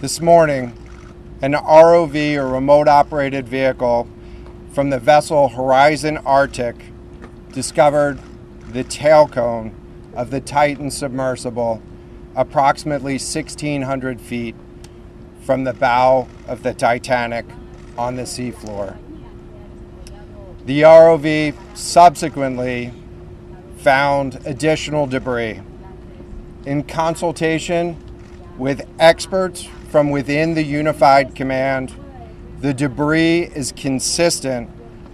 This morning, an ROV, or remote operated vehicle, from the vessel Horizon Arctic discovered the tail cone of the Titan submersible approximately 1,600 feet from the bow of the Titanic on the seafloor. The ROV subsequently found additional debris. In consultation with experts from within the Unified Command, the debris is consistent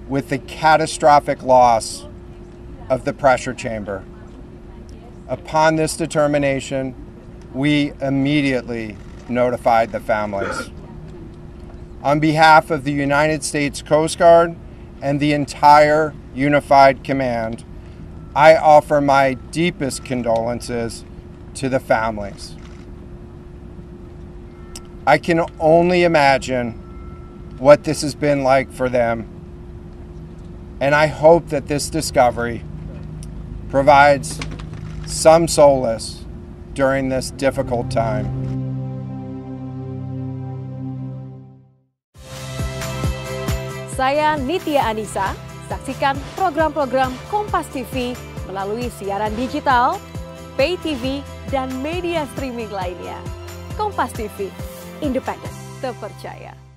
with the catastrophic loss of the pressure chamber. Upon this determination, we immediately notified the families. On behalf of the United States Coast Guard and the entire Unified Command, I offer my deepest condolences to the families. I can only imagine what this has been like for them, and I hope that this discovery provides some solace during this difficult time. Saya Nitya Anissa, saksikan program-program Kompas TV melalui siaran digital, pay TV, dan media streaming lainnya. Kompas TV, independen, terpercaya.